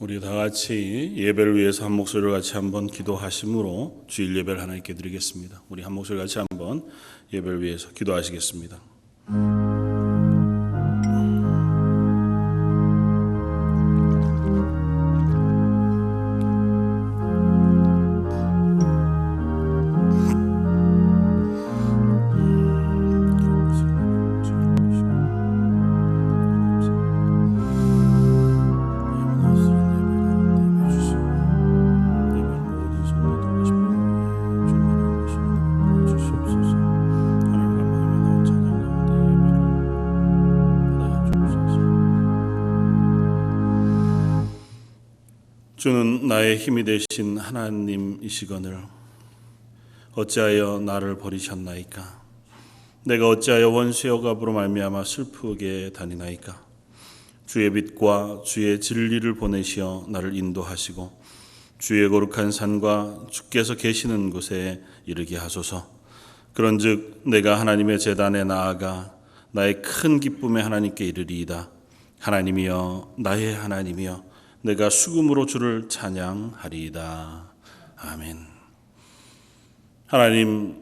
우리 다 같이 예배를 위해서 한 목소리로 같이 한번 기도하심으로 주일 예배를 하나님께 드리겠습니다. 우리 한 목소리 같이 한번 예배를 위해서 기도하시겠습니다. 주는 나의 힘이 되신 하나님이시거늘 어찌하여 나를 버리셨나이까? 내가 어찌하여 원수의 억압으로 말미암아 슬프게 다니나이까? 주의 빛과 주의 진리를 보내시어 나를 인도하시고 주의 거룩한 산과 주께서 계시는 곳에 이르게 하소서. 그런즉 내가 하나님의 제단에 나아가 나의 큰 기쁨의 하나님께 이르리이다. 하나님이여, 나의 하나님이여, 내가 수금으로 주를 찬양하리이다. 아멘. 하나님,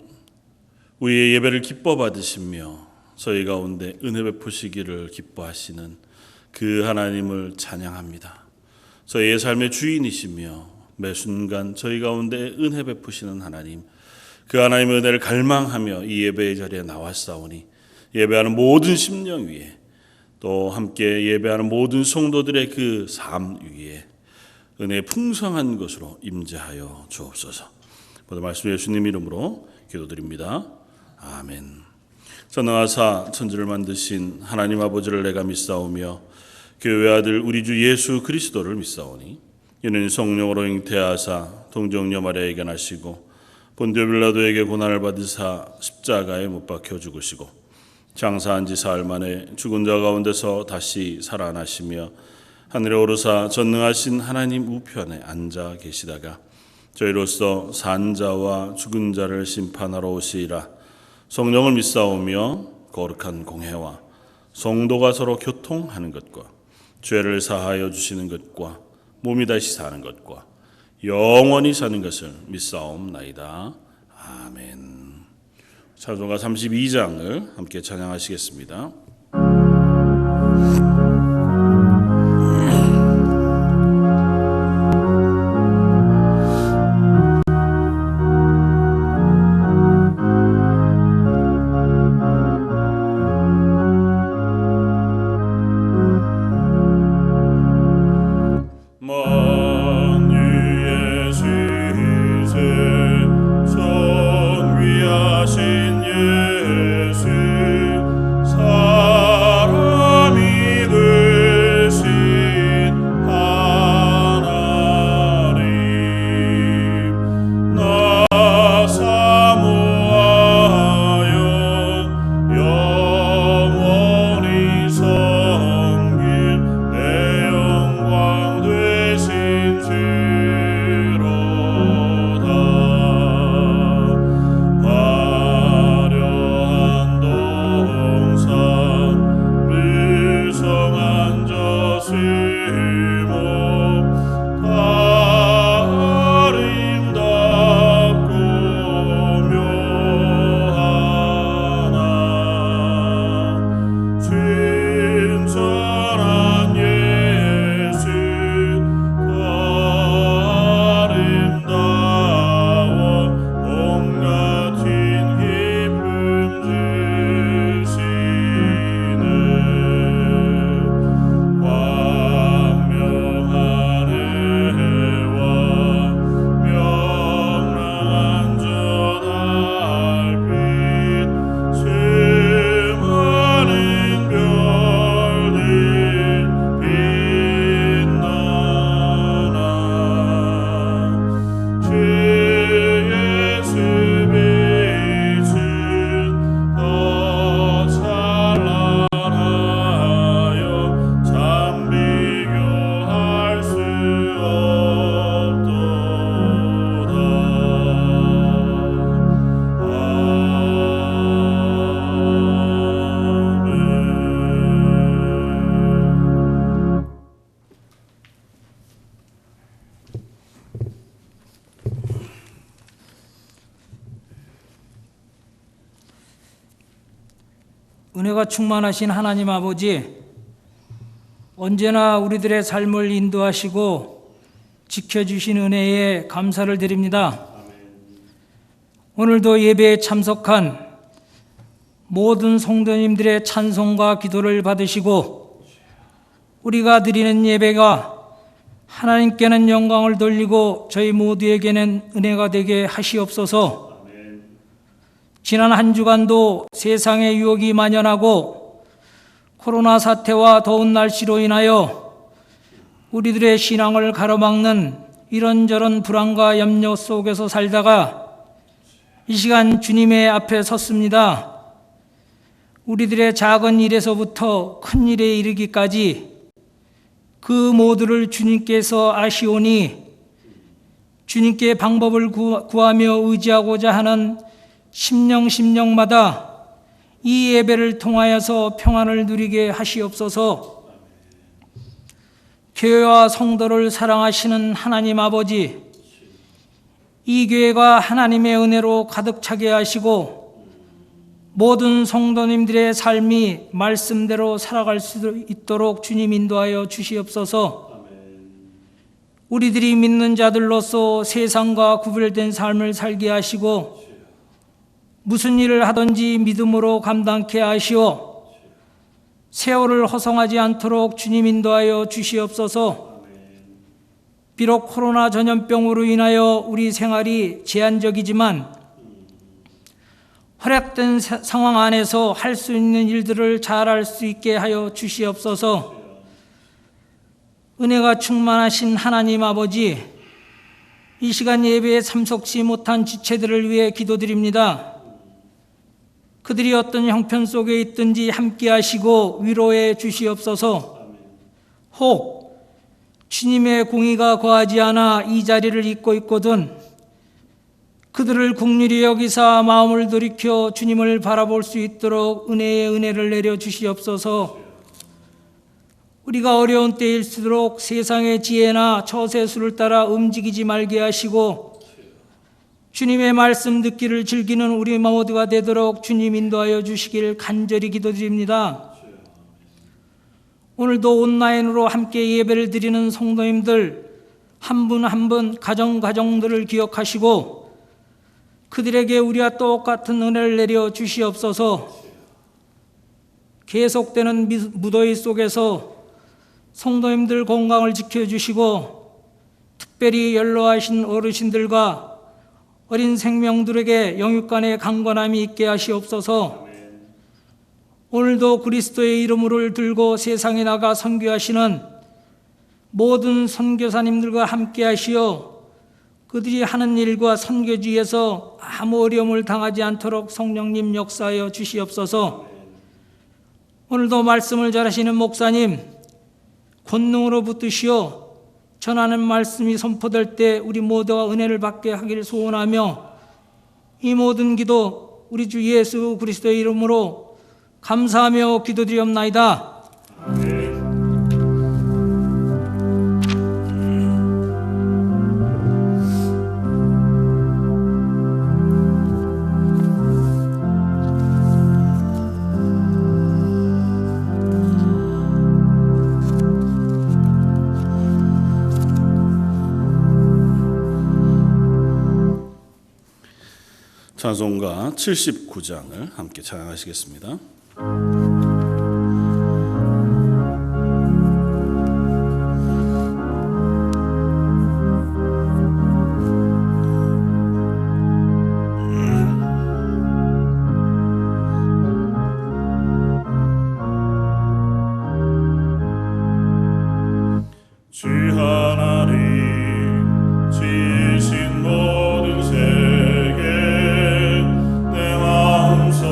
우리의 예배를 기뻐 받으시며 저희 가운데 은혜 베푸시기를 기뻐하시는 그 하나님을 찬양합니다. 저희의 삶의 주인이시며 매 순간 저희 가운데 은혜 베푸시는 하나님, 그 하나님의 은혜를 갈망하며 이 예배의 자리에 나왔사오니 예배하는 모든 심령 위에 또 함께 예배하는 모든 성도들의 그 삶 위에 은혜의 풍성한 것으로 임재하여 주옵소서. 모든 말씀 예수님 이름으로 기도드립니다. 아멘. 전능하사 천지를 만드신 하나님 아버지를 내가 믿사오며 교회 아들 우리 주 예수 그리스도를 믿사오니 이는 성령으로 잉태하사 동정녀 마리아에게 나시고 본디오 빌라도에게 고난을 받으사 십자가에 못 박혀 죽으시고 장사한 지 사흘 만에 죽은 자 가운데서 다시 살아나시며 하늘에 오르사 전능하신 하나님 우편에 앉아 계시다가 저희로서 산 자와 죽은 자를 심판하러 오시리라. 성령을 믿사오며 거룩한 공회와 성도가 서로 교통하는 것과 죄를 사하여 주시는 것과 몸이 다시 사는 것과 영원히 사는 것을 믿사옵나이다. 아멘. 찬송가 32장을 함께 찬양하시겠습니다. 사 은혜가 충만하신 하나님 아버지, 언제나 우리들의 삶을 인도하시고 지켜주신 은혜에 감사를 드립니다. 오늘도 예배에 참석한 모든 성도님들의 찬송과 기도를 받으시고 우리가 드리는 예배가 하나님께는 영광을 돌리고 저희 모두에게는 은혜가 되게 하시옵소서. 지난 한 주간도 세상의 유혹이 만연하고 코로나 사태와 더운 날씨로 인하여 우리들의 신앙을 가로막는 이런저런 불안과 염려 속에서 살다가 이 시간 주님의 앞에 섰습니다. 우리들의 작은 일에서부터 큰 일에 이르기까지 그 모두를 주님께서 아시오니 주님께 방법을 구하며 의지하고자 하는 심령마다 이 예배를 통하여서 평안을 누리게 하시옵소서. 교회와 성도를 사랑하시는 하나님 아버지, 이 교회가 하나님의 은혜로 가득 차게 하시고 모든 성도님들의 삶이 말씀대로 살아갈 수 있도록 주님 인도하여 주시옵소서. 우리들이 믿는 자들로서 세상과 구별된 삶을 살게 하시고 무슨 일을 하든지 믿음으로 감당케 하시오 세월을 허송하지 않도록 주님 인도하여 주시옵소서. 비록 코로나 전염병으로 인하여 우리 생활이 제한적이지만 허락된 상황 안에서 할 수 있는 일들을 잘할 수 있게 하여 주시옵소서. 은혜가 충만하신 하나님 아버지, 이 시간 예배에 참석치 못한 지체들을 위해 기도드립니다. 그들이 어떤 형편 속에 있든지 함께 하시고 위로해 주시옵소서. 혹 주님의 공의가 거하지 않아 이 자리를 잇고 있거든 그들을 긍휼히 여기사 마음을 돌이켜 주님을 바라볼 수 있도록 은혜의 은혜를 내려 주시옵소서. 우리가 어려운 때일수록 세상의 지혜나 처세술을 따라 움직이지 말게 하시고 주님의 말씀 듣기를 즐기는 우리 모두가 되도록 주님 인도하여 주시길 간절히 기도드립니다. 오늘도 온라인으로 함께 예배를 드리는 성도님들 한 분 한 분 가정들을 기억하시고 그들에게 우리와 똑같은 은혜를 내려 주시옵소서. 계속되는 무더위 속에서 성도님들 건강을 지켜주시고 특별히 연로하신 어르신들과 어린 생명들에게 영육간의 강건함이 있게 하시옵소서. 오늘도 그리스도의 이름을 들고 세상에 나가 선교하시는 모든 선교사님들과 함께 하시어 그들이 하는 일과 선교지에서 아무 어려움을 당하지 않도록 성령님 역사하여 주시옵소서. 오늘도 말씀을 잘하시는 목사님 권능으로 붙드시어 전하는 말씀이 선포될 때 우리 모두가 은혜를 받게 하기를 소원하며 이 모든 기도 우리 주 예수 그리스도의 이름으로 감사하며 기도드리옵나이다. 아멘. 찬송가 79장을 함께 찬양하시겠습니다. 주 하나님 지으신 모든 세계 내 마음속에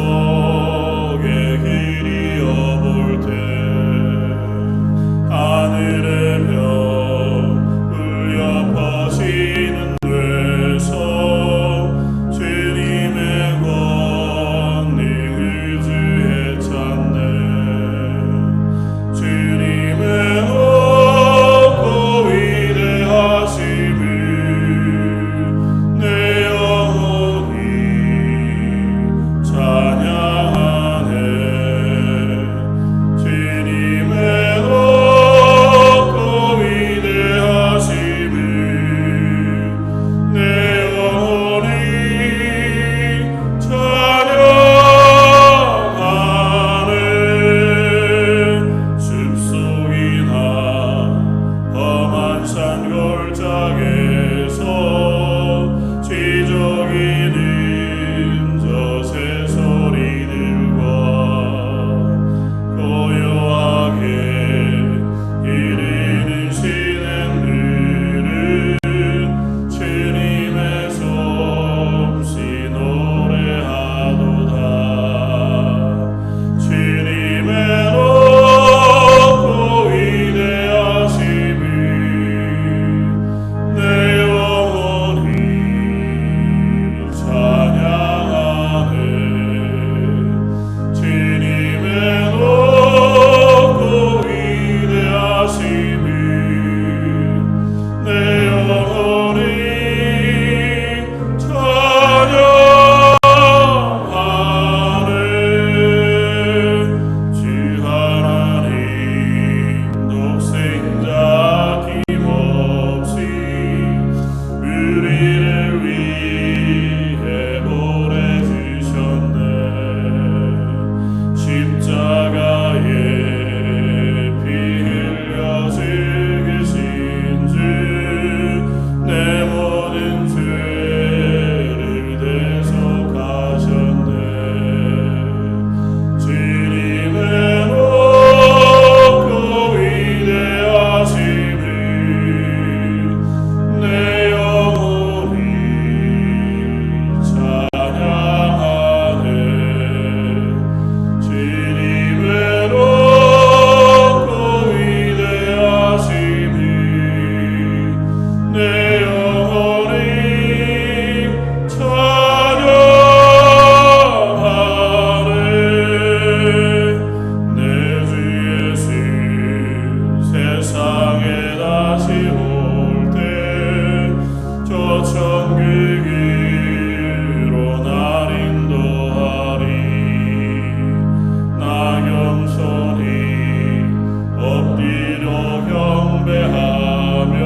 올 때 저 천국으로 날 인도하리. 나 겸손히 엎드려 경배하며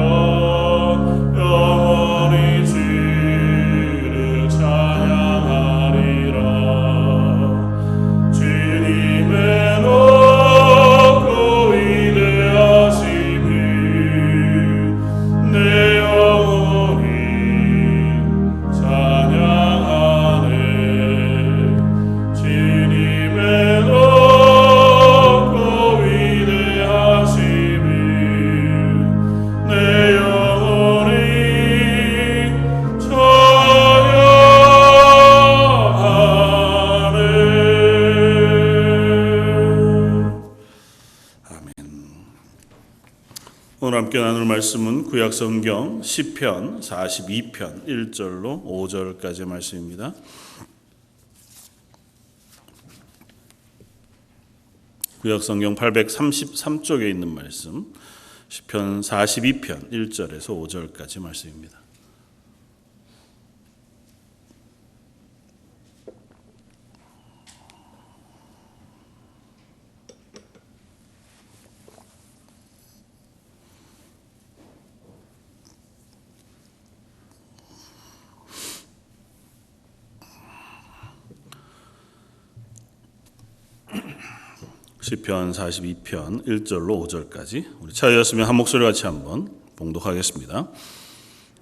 영원히 주를 찬양하리라. 주님의 높고 위대하심을 내 영혼이 찬양하네. 주님의 높고 위대하심을 내 영혼이 찬양하네. 아멘. 오늘 함께 나눌 말씀은 구약성경 시편 42편 1절로 5절까지의 말씀입니다. 구약성경 833쪽에 있는 말씀, 시편 42편 1절에서 5절까지 말씀입니다. 시편 42편 1절로 5절까지 우리 차였으면 한 목소리 같이 한번 봉독하겠습니다.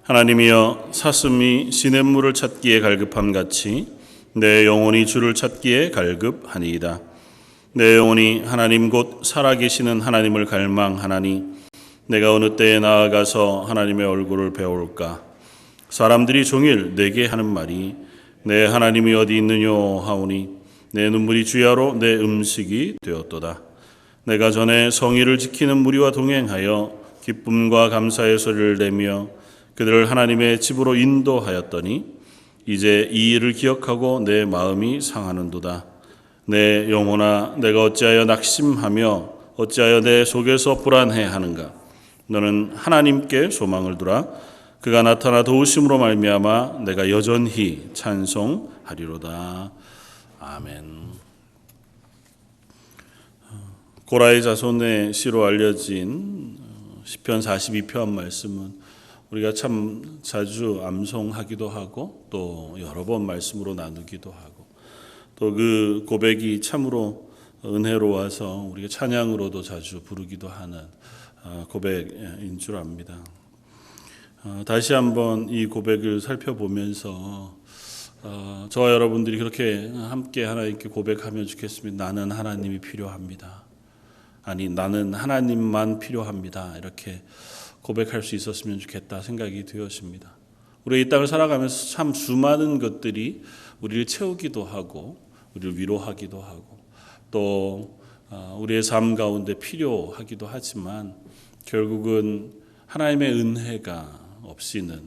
하나님이여, 사슴이 시냇물을 찾기에 갈급함 같이 내 영혼이 주를 찾기에 갈급하니이다. 내 영혼이 하나님 곧 살아계시는 하나님을 갈망하나니 내가 어느 때에 나아가서 하나님의 얼굴을 배울까. 사람들이 종일 내게 하는 말이 내 하나님이 어디 있느뇨 하오니 내 눈물이 주야로 내 음식이 되었도다. 내가 전에 성의를 지키는 무리와 동행하여 기쁨과 감사의 소리를 내며 그들을 하나님의 집으로 인도하였더니 이제 이 일을 기억하고 내 마음이 상하는도다. 내 영혼아, 내가 어찌하여 낙심하며 어찌하여 내 속에서 불안해하는가. 너는 하나님께 소망을 두라. 그가 나타나 도우심으로 말미암아 내가 여전히 찬송하리로다. 아멘. 고라의 자손의 시로 알려진 시편 42편 말씀은 우리가 참 자주 암송하기도 하고 또 여러 번 말씀으로 나누기도 하고 또 그 고백이 참으로 은혜로워서 우리가 찬양으로도 자주 부르기도 하는 고백인 줄 압니다. 다시 한번 이 고백을 살펴보면서 저와 여러분들이 그렇게 함께 하나님께 고백하면 좋겠습니다. 나는 하나님이 필요합니다. 아니, 나는 하나님만 필요합니다. 이렇게 고백할 수 있었으면 좋겠다 생각이 되었습니다. 우리 이 땅을 살아가면서 참 수많은 것들이 우리를 채우기도 하고 우리를 위로하기도 하고 또 우리의 삶 가운데 필요하기도 하지만 결국은 하나님의 은혜가 없이는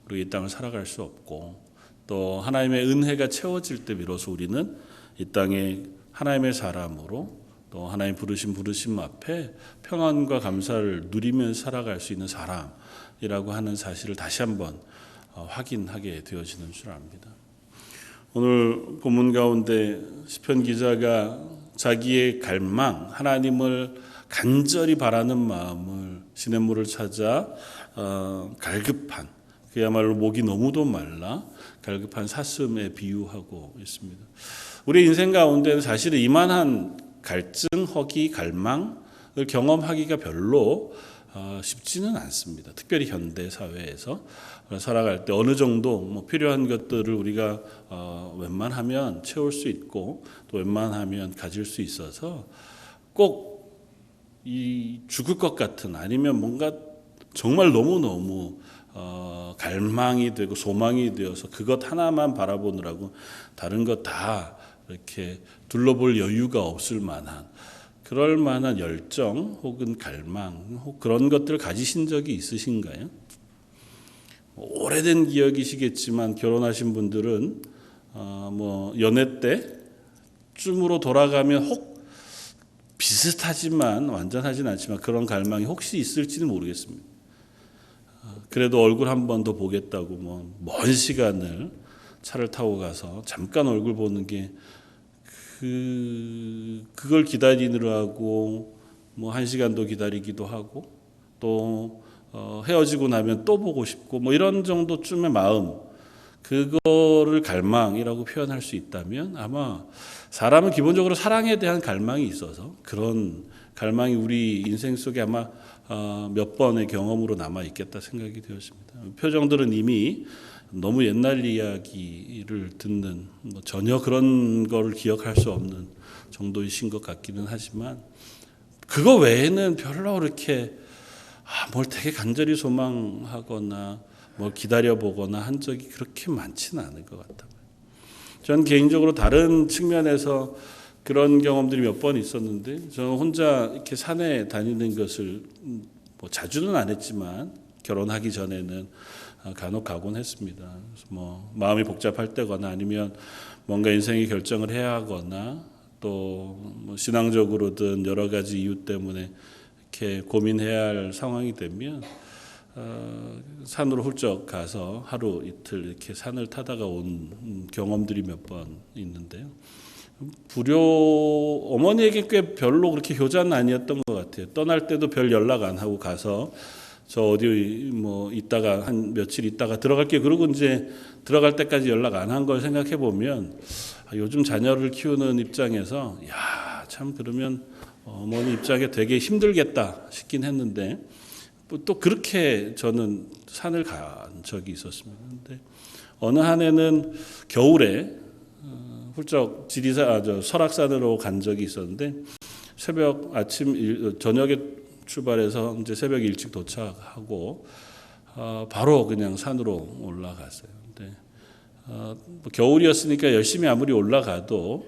우리 이 땅을 살아갈 수 없고 또 하나님의 은혜가 채워질 때 비로소 우리는 이 땅에 하나님의 사람으로 또 하나님 부르심 앞에 평안과 감사를 누리며 살아갈 수 있는 사람이라고 하는 사실을 다시 한번 확인하게 되어지는 줄 압니다. 오늘 본문 가운데 시편 기자가 자기의 갈망, 하나님을 간절히 바라는 마음을 시냇물을 찾아 갈급한, 그야말로 목이 너무도 말라 갈급한 사슴에 비유하고 있습니다. 우리 인생 가운데는 사실은 이만한 갈증, 허기, 갈망을 경험하기가 별로 쉽지는 않습니다. 특별히 현대 사회에서 살아갈 때 어느 정도 필요한 것들을 우리가 웬만하면 채울 수 있고 또 웬만하면 가질 수 있어서 꼭 이 죽을 것 같은 아니면 뭔가 정말 너무너무 갈망이 되고 소망이 되어서 그것 하나만 바라보느라고 다른 것 다 이렇게 둘러볼 여유가 없을 만한 그럴 만한 열정 혹은 갈망 그런 것들을 가지신 적이 있으신가요? 오래된 기억이시겠지만 결혼하신 분들은 연애 때쯤으로 돌아가면 혹 비슷하지만 완전하진 않지만 그런 갈망이 혹시 있을지는 모르겠습니다. 그래도 얼굴 한 번 더 보겠다고 뭐 먼 시간을 차를 타고 가서 잠깐 얼굴 보는 게 그걸 기다리느라고 뭐 1시간도 기다리기도 하고 또 헤어지고 나면 또 보고 싶고 뭐 이런 정도쯤의 마음, 그거를 갈망이라고 표현할 수 있다면 아마 사람은 기본적으로 사랑에 대한 갈망이 있어서 그런 갈망이 우리 인생 속에 아마 몇 번의 경험으로 남아 있겠다 생각이 되었습니다. 표정들은 이미 너무 옛날 이야기를 듣는 전혀 그런 걸 기억할 수 없는 정도이신 것 같기는 하지만 그거 외에는 별로 그렇게 뭘 되게 간절히 소망하거나 뭘 기다려보거나 한 적이 그렇게 많지는 않을 것 같아요. 전 개인적으로 다른 측면에서 그런 경험들이 몇 번 있었는데 저는 혼자 이렇게 산에 다니는 것을 뭐 자주는 안 했지만 결혼하기 전에는 간혹 가곤 했습니다. 그래서 뭐 마음이 복잡할 때거나 아니면 뭔가 인생의 결정을 해야 하거나 또뭐 신앙적으로든 여러 가지 이유 때문에 이렇게 고민해야 할 상황이 되면 산으로 훌쩍 가서 하루 이틀 이렇게 산을 타다가 온 경험들이 몇 번 있는데요. 어머니에게 꽤 별로 그렇게 효자는 아니었던 것 같아요. 떠날 때도 별 연락 안 하고 가서 저 어디 뭐 있다가 한 며칠 있다가 들어갈게 그러고 이제 들어갈 때까지 연락 안 한 걸 생각해 보면 요즘 자녀를 키우는 입장에서 야, 참 그러면 어머니 입장에 되게 힘들겠다 싶긴 했는데 또 그렇게 저는 산을 간 적이 있었습니다. 근데 어느 한 해는 겨울에 훌쩍 설악산으로 간 적이 있었는데 저녁에 출발해서 이제 새벽 일찍 도착하고 바로 그냥 산으로 올라갔어요. 근데 겨울이었으니까 열심히 아무리 올라가도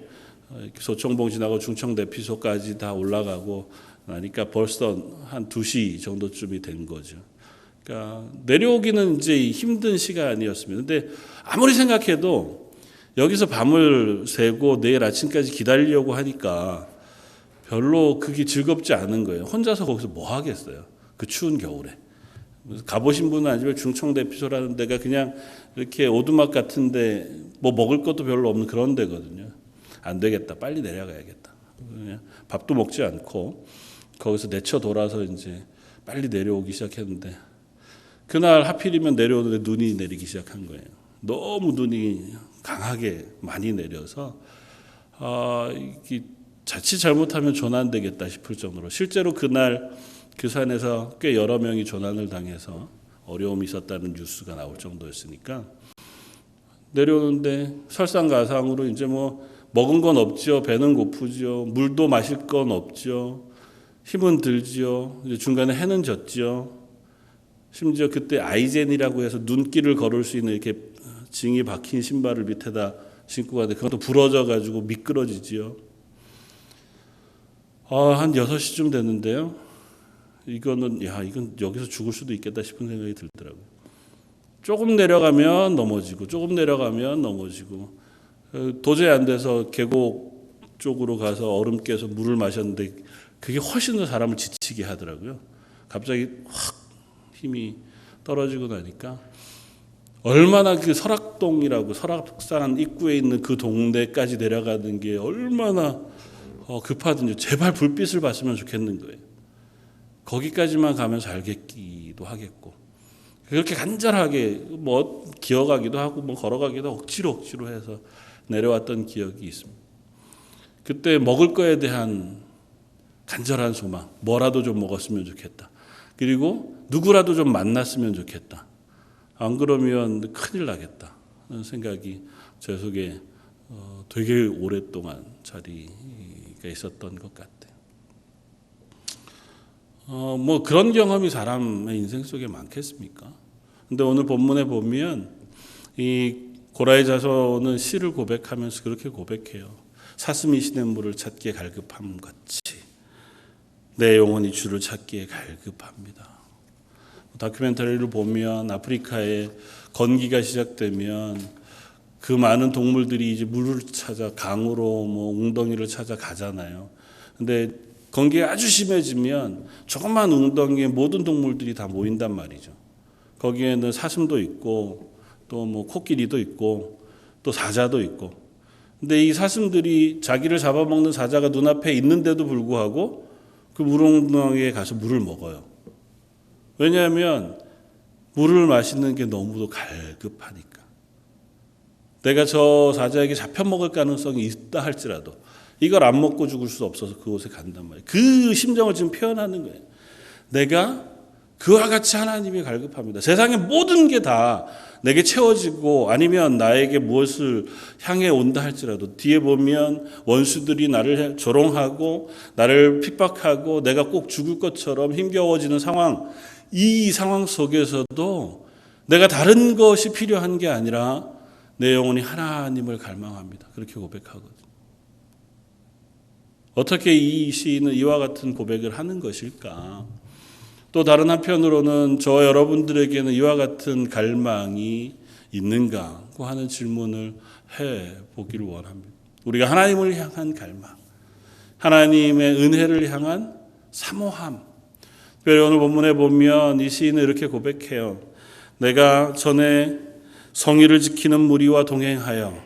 소청봉 지나고 중청대피소까지 다 올라가고 나니까 벌써 한 2시 정도쯤이 된 거죠. 그러니까 내려오기는 이제 힘든 시간이었습니다. 근데 아무리 생각해도 여기서 밤을 새고 내일 아침까지 기다리려고 하니까 별로 그게 즐겁지 않은 거예요. 혼자서 거기서 뭐 하겠어요. 그 추운 겨울에. 가보신 분은 아니지만 중청대피소라는 데가 그냥 이렇게 오두막 같은데 뭐 먹을 것도 별로 없는 그런 데거든요. 안 되겠다. 빨리 내려가야겠다. 그냥 밥도 먹지 않고 거기서 내쳐 돌아서 이제 빨리 내려오기 시작했는데 그날 하필이면 내려오는데 눈이 내리기 시작한 거예요. 너무 눈이 강하게 많이 내려서 이게 자칫 잘못하면 조난되겠다 싶을 정도로 실제로 그날 그 산에서 꽤 여러 명이 조난을 당해서 어려움이 있었다는 뉴스가 나올 정도였으니까 내려오는데 설상가상으로 이제 뭐 먹은 건 없죠. 배는 고프죠. 물도 마실 건 없죠. 힘은 들지요. 이제 중간에 해는 졌죠. 심지어 그때 아이젠이라고 해서 눈길을 걸을 수 있는 이렇게 징이 박힌 신발을 밑에다 신고 가는데 그것도 부러져 가지고 미끄러지지요. 한 6시쯤 됐는데요. 이건 여기서 죽을 수도 있겠다 싶은 생각이 들더라고요. 조금 내려가면 넘어지고 조금 내려가면 넘어지고 도저히 안 돼서 계곡 쪽으로 가서 얼음 깨서 물을 마셨는데 그게 훨씬 더 사람을 지치게 하더라고요. 갑자기 확 힘이 떨어지고 나니까 얼마나 그 설악동이라고 설악산 입구에 있는 그 동네까지 내려가는 게 얼마나 급하든지 제발 불빛을 봤으면 좋겠는 거예요. 거기까지만 가면 살겠기도 하겠고 그렇게 간절하게 뭐 기어가기도 하고 뭐 걸어가기도 억지로 해서 내려왔던 기억이 있습니다. 그때 먹을 거에 대한 간절한 소망, 뭐라도 좀 먹었으면 좋겠다. 그리고 누구라도 좀 만났으면 좋겠다. 안 그러면 큰일 나겠다 하는 생각이 제 속에 되게 오랫동안 자리가 있었던 것 같아요. 뭐 그런 경험이 사람의 인생 속에 많겠습니까? 근데 오늘 본문에 보면 이 고라의 자손은 시를 고백하면서 그렇게 고백해요. 사슴이 시냇물을 찾기에 갈급함 같이 내 영혼이 주를 찾기에 갈급합니다. 다큐멘터리를 보면 아프리카에 건기가 시작되면 그 많은 동물들이 이제 물을 찾아 강으로 뭐 웅덩이를 찾아 가잖아요. 근데 건기가 아주 심해지면 조그만 웅덩이에 모든 동물들이 다 모인단 말이죠. 거기에는 사슴도 있고 또 뭐 코끼리도 있고 또 사자도 있고. 근데 이 사슴들이 자기를 잡아먹는 사자가 눈앞에 있는데도 불구하고 그 물웅덩이에 가서 물을 먹어요. 왜냐하면 물을 마시는 게 너무도 갈급하니까. 내가 저 사자에게 잡혀먹을 가능성이 있다 할지라도 이걸 안 먹고 죽을 수 없어서 그곳에 간단 말이에요. 그 심정을 지금 표현하는 거예요. 내가 그와 같이 하나님이 갈급합니다. 세상의 모든 게 다 내게 채워지고 아니면 나에게 무엇을 향해 온다 할지라도 뒤에 보면 원수들이 나를 조롱하고 나를 핍박하고 내가 꼭 죽을 것처럼 힘겨워지는 상황, 이 상황 속에서도 내가 다른 것이 필요한 게 아니라 내 영혼이 하나님을 갈망합니다. 그렇게 고백하거든요. 어떻게 이 시인은 이와 같은 고백을 하는 것일까? 또 다른 한편으로는 저 여러분들에게는 이와 같은 갈망이 있는가 하는 질문을 해보기를 원합니다. 우리가 하나님을 향한 갈망, 하나님의 은혜를 향한 사모함. 특별히 오늘 본문에 보면 이 시인은 이렇게 고백해요. 내가 전에 성의를 지키는 무리와 동행하여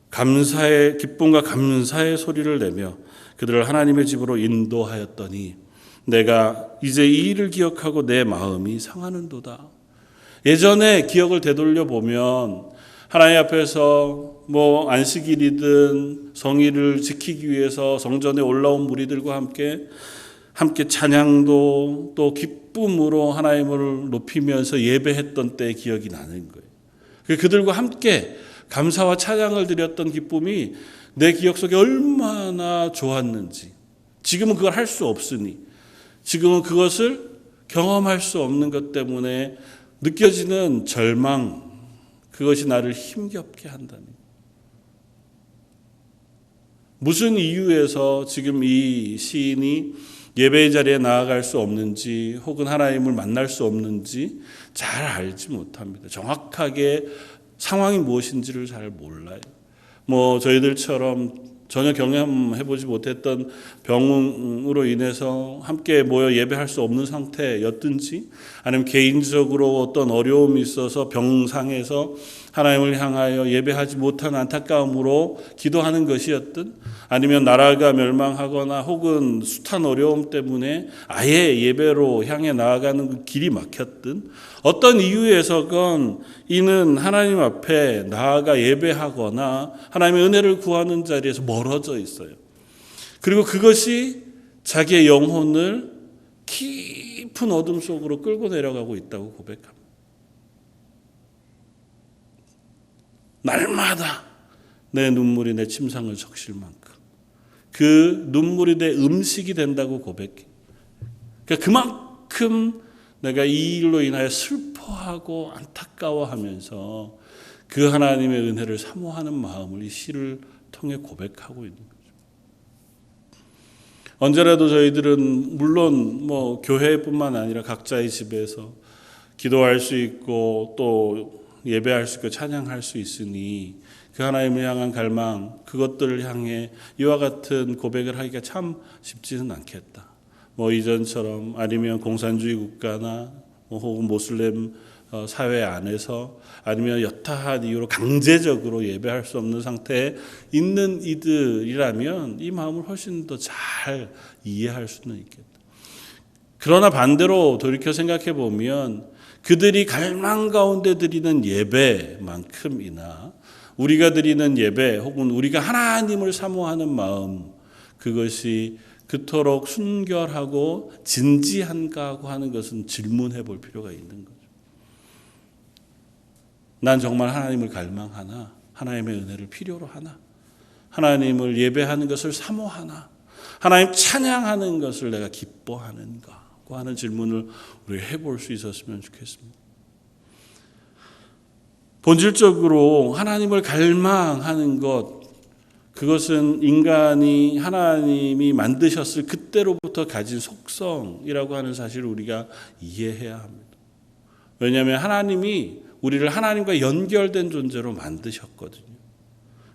감사의 기쁨과 감사의 소리를 내며 그들을 하나님의 집으로 인도하였더니 내가 이제 이 일을 기억하고 내 마음이 상하는도다. 예전에 기억을 되돌려 보면 하나님 앞에서 뭐 안식일이든 성의를 지키기 위해서 성전에 올라온 무리들과 함께 찬양도 또 기쁨으로 하나님을 높이면서 예배했던 때의 기억이 나는 거예요. 그들과 함께 감사와 찬양을 드렸던 기쁨이 내 기억 속에 얼마나 좋았는지. 지금은 그걸 할 수 없으니, 지금은 그것을 경험할 수 없는 것 때문에 느껴지는 절망, 그것이 나를 힘겹게 한다는 거예요. 무슨 이유에서 지금 이 시인이 예배의 자리에 나아갈 수 없는지 혹은 하나님을 만날 수 없는지 잘 알지 못합니다. 정확하게 상황이 무엇인지를 잘 몰라요. 뭐 저희들처럼 전혀 경험해보지 못했던 병으로 인해서 함께 모여 예배할 수 없는 상태였든지 아니면 개인적으로 어떤 어려움이 있어서 병상에서 하나님을 향하여 예배하지 못한 안타까움으로 기도하는 것이었든 아니면 나라가 멸망하거나 혹은 숱한 어려움 때문에 아예 예배로 향해 나아가는 그 길이 막혔든 어떤 이유에서건 이는 하나님 앞에 나아가 예배하거나 하나님의 은혜를 구하는 자리에서 멀어져 있어요. 그리고 그것이 자기의 영혼을 깊은 어둠 속으로 끌고 내려가고 있다고 고백합니다. 날마다 내 눈물이 내 침상을 적실 만큼 그 눈물이 내 음식이 된다고 고백해. 그러니까 그만큼 내가 이 일로 인하여 슬퍼하고 안타까워하면서 그 하나님의 은혜를 사모하는 마음을 이 시를 통해 고백하고 있는 거죠. 언제라도 저희들은 물론 뭐 교회뿐만 아니라 각자의 집에서 기도할 수 있고 또 예배할 수 있고 찬양할 수 있으니 그 하나님을 향한 갈망, 그것들을 향해 이와 같은 고백을 하기가 참 쉽지는 않겠다. 뭐 이전처럼 아니면 공산주의 국가나 혹은 모슬렘 사회 안에서 아니면 여타한 이유로 강제적으로 예배할 수 없는 상태에 있는 이들이라면 이 마음을 훨씬 더 잘 이해할 수는 있겠다. 그러나 반대로 돌이켜 생각해 보면 그들이 갈망 가운데 드리는 예배만큼이나 우리가 드리는 예배 혹은 우리가 하나님을 사모하는 마음, 그것이 그토록 순결하고 진지한가 하는 것은 질문해 볼 필요가 있는 거죠. 난 정말 하나님을 갈망하나? 하나님의 은혜를 필요로 하나? 하나님을 예배하는 것을 사모하나? 하나님 찬양하는 것을 내가 기뻐하는가? 하는 질문을 우리가 해볼 수 있었으면 좋겠습니다. 본질적으로 하나님을 갈망하는 것, 그것은 인간이 하나님이 만드셨을 그때로부터 가진 속성이라고 하는 사실을 우리가 이해해야 합니다. 왜냐하면 하나님이 우리를 하나님과 연결된 존재로 만드셨거든요.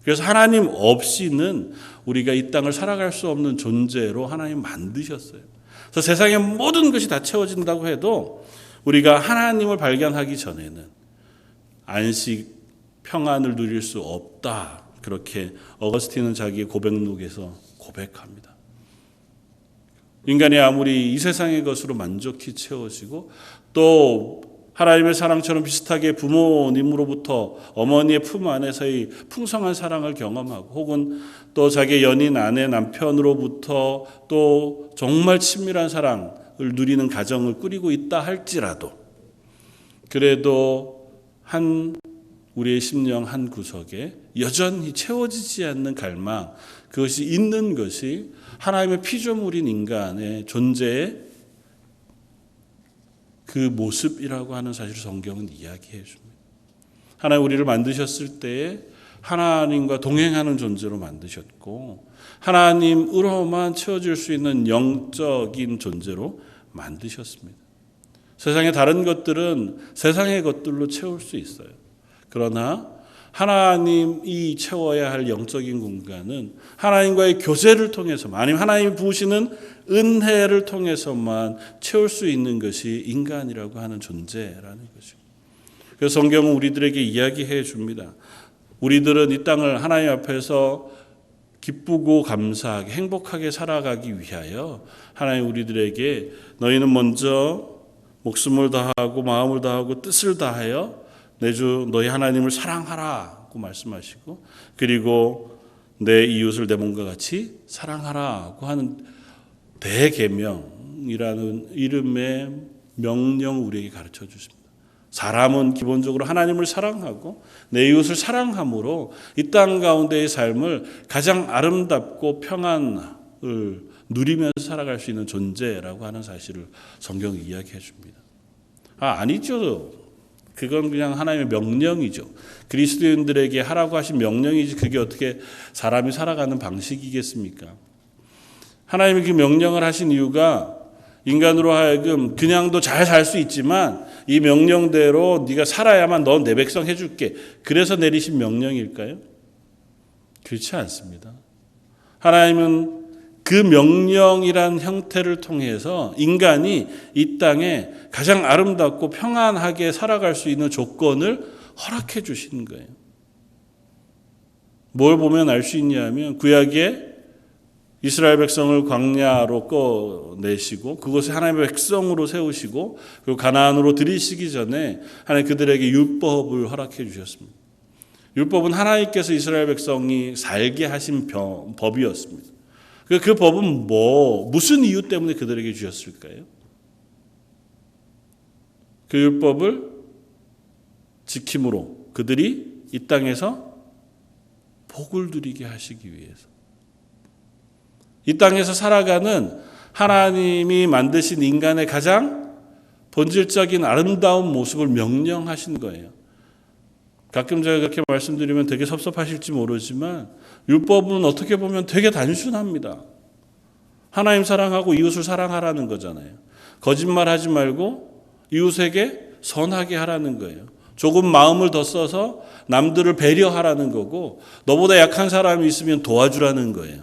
그래서 하나님 없이는 우리가 이 땅을 살아갈 수 없는 존재로 하나님 만드셨어요. 그래서 세상의 모든 것이 다 채워진다고 해도 우리가 하나님을 발견하기 전에는 안식, 평안을 누릴 수 없다. 그렇게 어거스틴은 자기의 고백록에서 고백합니다. 인간이 아무리 이 세상의 것으로 만족히 채워지고 또 하나님의 사랑처럼 비슷하게 부모님으로부터 어머니의 품 안에서의 풍성한 사랑을 경험하고 혹은 또 자기의 연인 아내 남편으로부터 또 정말 친밀한 사랑을 누리는 가정을 꾸리고 있다 할지라도 그래도 우리의 심령 한 구석에 여전히 채워지지 않는 갈망, 그것이 있는 것이 하나님의 피조물인 인간의 존재의 그 모습이라고 하는 사실을 성경은 이야기해 줍니다. 하나님 우리를 만드셨을 때에 하나님과 동행하는 존재로 만드셨고 하나님으로만 채워질 수 있는 영적인 존재로 만드셨습니다. 세상의 다른 것들은 세상의 것들로 채울 수 있어요. 그러나 하나님이 채워야 할 영적인 공간은 하나님과의 교제를 통해서만 아니면 하나님이 부으시는 은혜를 통해서만 채울 수 있는 것이 인간이라고 하는 존재라는 것이죠. 그래서 성경은 우리들에게 이야기해 줍니다. 우리들은 이 땅을 하나님 앞에서 기쁘고 감사하게 행복하게 살아가기 위하여 하나님 우리들에게 너희는 먼저 목숨을 다하고 마음을 다하고 뜻을 다하여 내 주 너희 하나님을 사랑하라고 말씀하시고 그리고 내 이웃을 내 몸과 같이 사랑하라고 하는 대계명이라는 이름의 명령을 우리에게 가르쳐 주십니다. 사람은 기본적으로 하나님을 사랑하고 내 이웃을 사랑함으로 이 땅 가운데의 삶을 가장 아름답고 평안을 누리면서 살아갈 수 있는 존재라고 하는 사실을 성경이 이야기해 줍니다. 아니죠. 그건 그냥 하나님의 명령이죠. 그리스도인들에게 하라고 하신 명령이지 그게 어떻게 사람이 살아가는 방식이겠습니까? 하나님이 그 명령을 하신 이유가 인간으로 하여금 그냥도 잘 살 수 있지만 이 명령대로 네가 살아야만 넌 내 백성 해줄게. 그래서 내리신 명령일까요? 그렇지 않습니다. 하나님은 그 명령이란 형태를 통해서 인간이 이 땅에 가장 아름답고 평안하게 살아갈 수 있는 조건을 허락해 주시는 거예요. 뭘 보면 알 수 있냐면 구약에 이스라엘 백성을 광야로 꺼내시고 그곳에 하나님의 백성으로 세우시고 그리고 가나안으로 들이시기 전에 하나님 그들에게 율법을 허락해 주셨습니다. 율법은 하나님께서 이스라엘 백성이 살게 하신 법이었습니다. 그 법은 무슨 이유 때문에 그들에게 주셨을까요? 그 율법을 지킴으로 그들이 이 땅에서 복을 누리게 하시기 위해서 이 땅에서 살아가는 하나님이 만드신 인간의 가장 본질적인 아름다운 모습을 명령하신 거예요. 가끔 제가 그렇게 말씀드리면 되게 섭섭하실지 모르지만 율법은 어떻게 보면 되게 단순합니다. 하나님 사랑하고 이웃을 사랑하라는 거잖아요. 거짓말하지 말고 이웃에게 선하게 하라는 거예요. 조금 마음을 더 써서 남들을 배려하라는 거고 너보다 약한 사람이 있으면 도와주라는 거예요.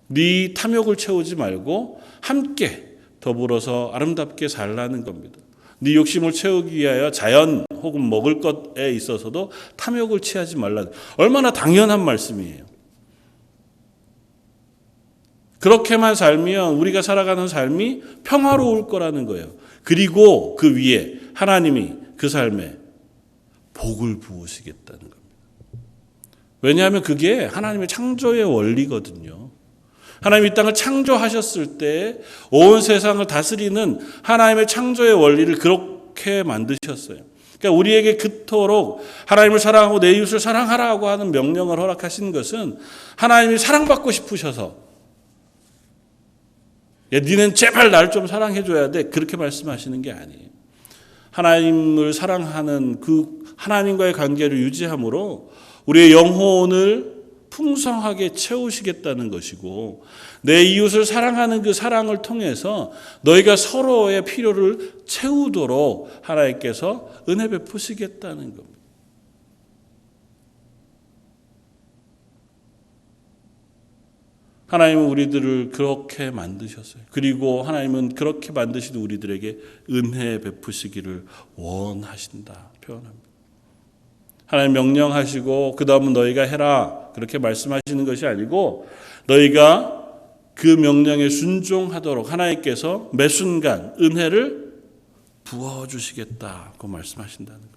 네 탐욕을 채우지 말고 함께 더불어서 아름답게 살라는 겁니다. 네 욕심을 채우기 위하여 자연 혹은 먹을 것에 있어서도 탐욕을 취하지 말라. 얼마나 당연한 말씀이에요. 그렇게만 살면 우리가 살아가는 삶이 평화로울 거라는 거예요. 그리고 그 위에 하나님이 그 삶에 복을 부으시겠다는 겁니다. 왜냐하면 그게 하나님의 창조의 원리거든요. 하나님이 이 땅을 창조하셨을 때 온 세상을 다스리는 하나님의 창조의 원리를 그렇게 만드셨어요. 그러니까 우리에게 그토록 하나님을 사랑하고 내 이웃을 사랑하라고 하는 명령을 허락하신 것은 하나님이 사랑받고 싶으셔서 야, 니는 제발 날 좀 사랑해줘야 돼. 그렇게 말씀하시는 게 아니에요. 하나님을 사랑하는 그 하나님과의 관계를 유지함으로 우리의 영혼을 풍성하게 채우시겠다는 것이고 내 이웃을 사랑하는 그 사랑을 통해서 너희가 서로의 필요를 채우도록 하나님께서 은혜 베푸시겠다는 겁니다. 하나님은 우리들을 그렇게 만드셨어요. 그리고 하나님은 그렇게 만드신 우리들에게 은혜 베푸시기를 원하신다 표현합니다. 하나님 명령하시고 그 다음은 너희가 해라 그렇게 말씀하시는 것이 아니고 너희가 그 명령에 순종하도록 하나님께서 매 순간 은혜를 부어주시겠다고 말씀하신다는 것.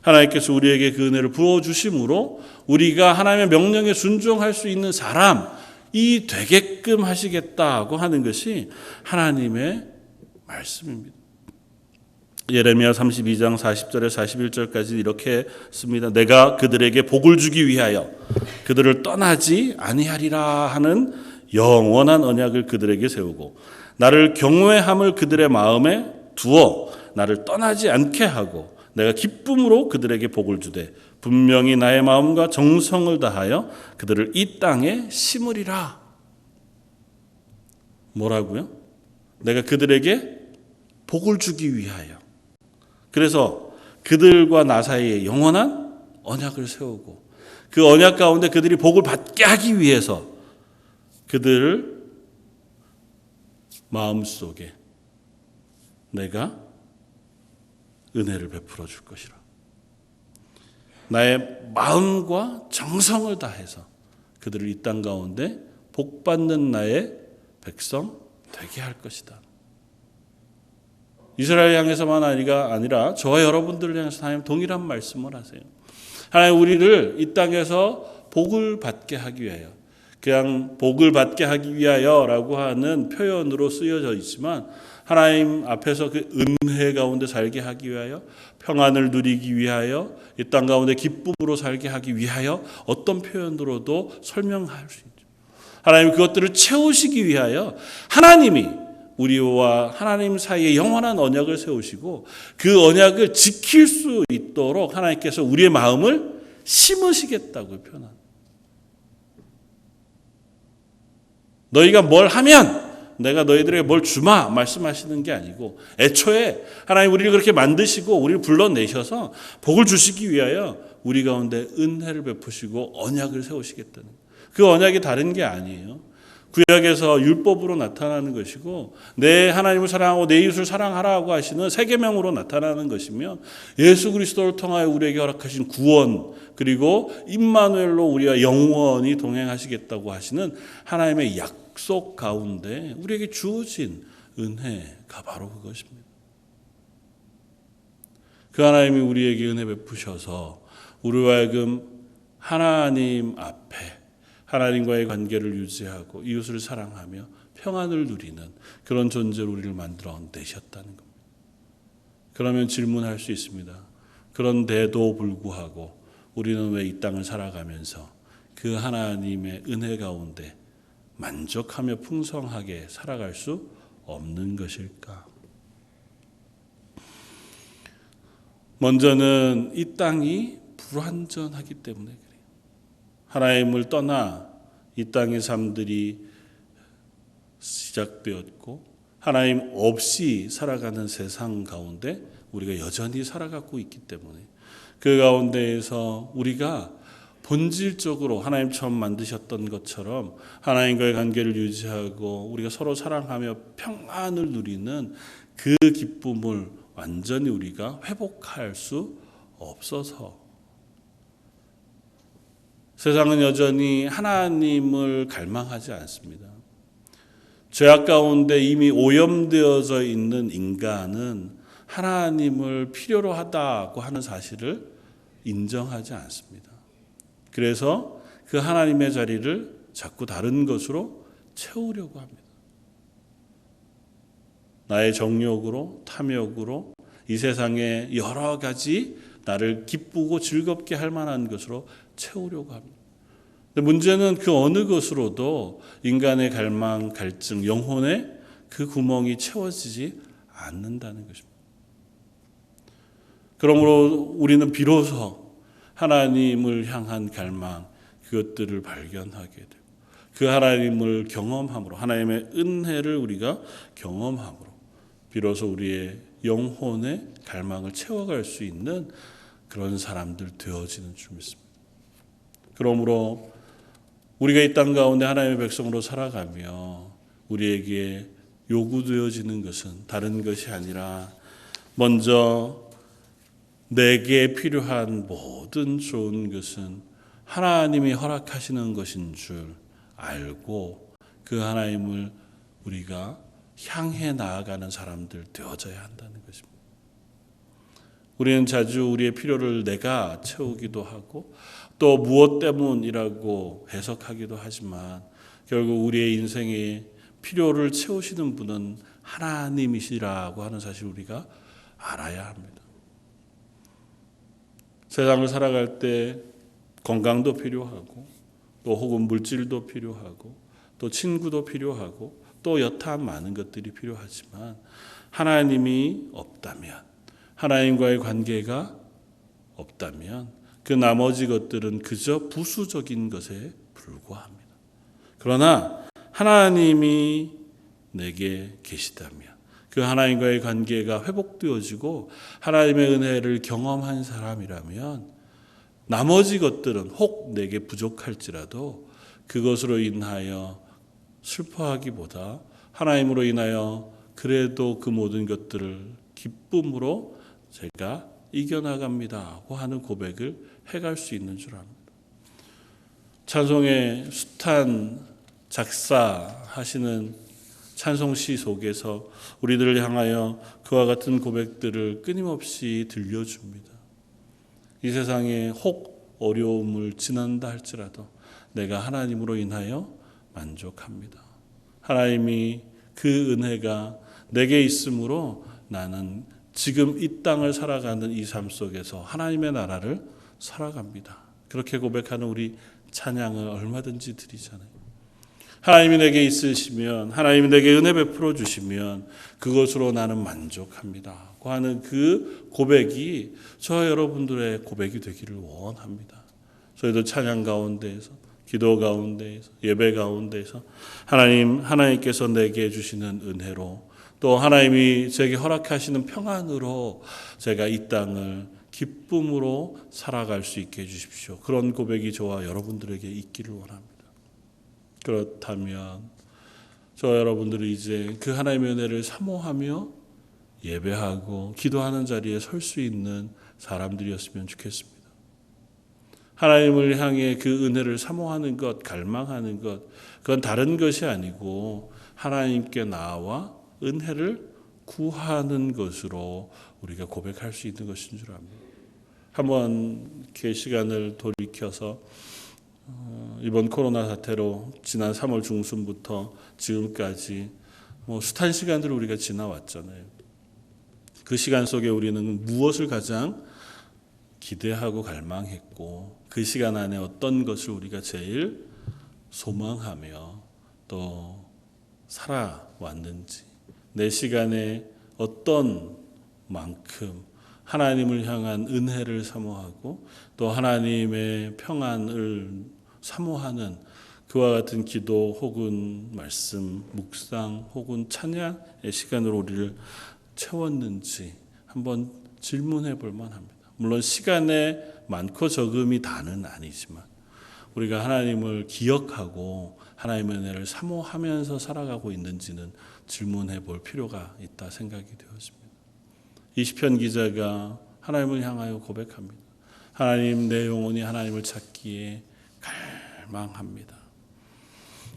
하나님께서 우리에게 그 은혜를 부어주심으로 우리가 하나님의 명령에 순종할 수 있는 사람이 되게끔 하시겠다고 하는 것이 하나님의 말씀입니다. 예레미야 32장 40절에 41절까지 이렇게 씁니다. 내가 그들에게 복을 주기 위하여 그들을 떠나지 아니하리라 하는 영원한 언약을 그들에게 세우고 나를 경외함을 그들의 마음에 두어 나를 떠나지 않게 하고 내가 기쁨으로 그들에게 복을 주되 분명히 나의 마음과 정성을 다하여 그들을 이 땅에 심으리라. 뭐라고요? 내가 그들에게 복을 주기 위하여. 그래서 그들과 나 사이에 영원한 언약을 세우고 그 언약 가운데 그들이 복을 받게 하기 위해서 그들을 마음속에 내가 은혜를 베풀어 줄 것이라. 나의 마음과 정성을 다해서 그들을 이 땅 가운데 복받는 나의 백성 되게 할 것이다. 이스라엘 향해서만 아니라 저와 여러분들을 향해서 하나님 동일한 말씀을 하세요. 하나님 우리를 이 땅에서 복을 받게 하기 위하여 그냥 복을 받게 하기 위하여라고 하는 표현으로 쓰여져 있지만 하나님 앞에서 그 은혜 가운데 살게 하기 위하여 평안을 누리기 위하여 이 땅 가운데 기쁨으로 살게 하기 위하여 어떤 표현으로도 설명할 수 있죠. 하나님 그것들을 채우시기 위하여 하나님이 우리와 하나님 사이에 영원한 언약을 세우시고 그 언약을 지킬 수 있도록 하나님께서 우리의 마음을 심으시겠다고 표현합니다. 너희가 뭘 하면 내가 너희들에게 뭘 주마 말씀하시는 게 아니고 애초에 하나님 우리를 그렇게 만드시고 우리를 불러내셔서 복을 주시기 위하여 우리 가운데 은혜를 베푸시고 언약을 세우시겠다는 그 언약이 다른 게 아니에요. 구약에서 율법으로 나타나는 것이고 내 하나님을 사랑하고 내 이웃을 사랑하라고 하시는 세 계명으로 나타나는 것이며 예수 그리스도를 통하여 우리에게 허락하신 구원 그리고 임마누엘로 우리와 영원히 동행하시겠다고 하시는 하나님의 약속 가운데 우리에게 주어진 은혜가 바로 그것입니다. 그 하나님이 우리에게 은혜 베푸셔서 우리와 하여금 하나님 앞에 하나님과의 관계를 유지하고 이웃을 사랑하며 평안을 누리는 그런 존재로 우리를 만들어 내셨다는 겁니다. 그러면 질문할 수 있습니다. 그런데도 불구하고 우리는 왜 이 땅을 살아가면서 그 하나님의 은혜 가운데 만족하며 풍성하게 살아갈 수 없는 것일까? 먼저는 이 땅이 불완전하기 때문에 그래요. 하나님을 떠나 이 땅의 삶들이 시작되었고 하나님 없이 살아가는 세상 가운데 우리가 여전히 살아가고 있기 때문에 그 가운데에서 우리가 본질적으로 하나님 처음 만드셨던 것처럼 하나님과의 관계를 유지하고 우리가 서로 사랑하며 평안을 누리는 그 기쁨을 완전히 우리가 회복할 수 없어서 세상은 여전히 하나님을 갈망하지 않습니다. 죄악 가운데 이미 오염되어져 있는 인간은 하나님을 필요로 하다고 하는 사실을 인정하지 않습니다. 그래서 그 하나님의 자리를 자꾸 다른 것으로 채우려고 합니다. 나의 정욕으로, 탐욕으로 이 세상에 여러 가지 나를 기쁘고 즐겁게 할 만한 것으로 채우려고 합니다. 근데 문제는 그 어느 것으로도 인간의 갈망, 갈증, 영혼의 그 구멍이 채워지지 않는다는 것입니다. 그러므로 우리는 비로소 하나님을 향한 갈망, 그것들을 발견하게 되고 그 하나님을 경험함으로 하나님의 은혜를 우리가 경험함으로 비로소 우리의 영혼의 갈망을 채워갈 수 있는 그런 사람들 되어지는 줄 믿습니다. 그러므로 우리가 이 땅 가운데 하나님의 백성으로 살아가며 우리에게 요구되어지는 것은 다른 것이 아니라 먼저 내게 필요한 모든 좋은 것은 하나님이 허락하시는 것인 줄 알고 그 하나님을 우리가 향해 나아가는 사람들 되어져야 한다는 것입니다. 우리는 자주 우리의 필요를 내가 채우기도 하고 또 무엇 때문이라고 해석하기도 하지만 결국 우리의 인생의 필요를 채우시는 분은 하나님이시라고 하는 사실을 우리가 알아야 합니다. 세상을 살아갈 때 건강도 필요하고 또 혹은 물질도 필요하고 또 친구도 필요하고 또 여타 많은 것들이 필요하지만 하나님이 없다면, 하나님과의 관계가 없다면 그 나머지 것들은 그저 부수적인 것에 불과합니다. 그러나 하나님이 내게 계시다면 그 하나님과의 관계가 회복되어지고 하나님의 은혜를 경험한 사람이라면 나머지 것들은 혹 내게 부족할지라도 그것으로 인하여 슬퍼하기보다 하나님으로 인하여 그래도 그 모든 것들을 기쁨으로 제가 이겨나갑니다고 하는 고백을 해갈 수 있는 줄 압니다. 찬송의 숱한 작사하시는 찬송시 속에서 우리들을 향하여 그와 같은 고백들을 끊임없이 들려줍니다. 이 세상에 혹 어려움을 지난다 할지라도 내가 하나님으로 인하여 만족합니다. 하나님이 그 은혜가 내게 있으므로 나는 지금 이 땅을 살아가는 이 삶 속에서 하나님의 나라를 살아갑니다. 그렇게 고백하는 우리 찬양을 얼마든지 드리잖아요. 하나님이 내게 있으시면, 하나님이 내게 은혜 베풀어 주시면 그것으로 나는 만족합니다 하는 그 고백이 저 여러분들의 고백이 되기를 원합니다. 저희도 찬양 가운데에서, 기도 가운데에서, 예배 가운데에서 하나님께서 내게 주시는 은혜로 또 하나님이 제게 허락하시는 평안으로 제가 이 땅을 기쁨으로 살아갈 수 있게 해주십시오. 그런 고백이 저와 여러분들에게 있기를 원합니다. 그렇다면 저 여러분들이 이제 그 하나님의 은혜를 사모하며 예배하고 기도하는 자리에 설 수 있는 사람들이었으면 좋겠습니다. 하나님을 향해 그 은혜를 사모하는 것, 갈망하는 것, 그건 다른 것이 아니고 하나님께 나와 은혜를 구하는 것으로 우리가 고백할 수 있는 것인 줄 압니다. 한번 이렇게 시간을 돌이켜서 이번 코로나 사태로 지난 3월 중순부터 지금까지 숱한 시간들을 우리가 지나왔잖아요. 그 시간 속에 우리는 무엇을 가장 기대하고 갈망했고 그 시간 안에 어떤 것을 우리가 제일 소망하며 또 살아왔는지, 내 시간에 어떤 만큼 하나님을 향한 은혜를 사모하고 또 하나님의 평안을 사모하는 그와 같은 기도 혹은 말씀, 묵상 혹은 찬양의 시간으로 우리를 채웠는지 한번 질문해 볼 만합니다. 물론 시간에 많고 적음이 다는 아니지만 우리가 하나님을 기억하고 하나님의 은혜를 사모하면서 살아가고 있는지는 질문해 볼 필요가 있다 생각이 되었습니다. 이 시편 기자가 하나님을 향하여 고백합니다. 하나님, 내 영혼이 하나님을 찾기에 갈망합니다.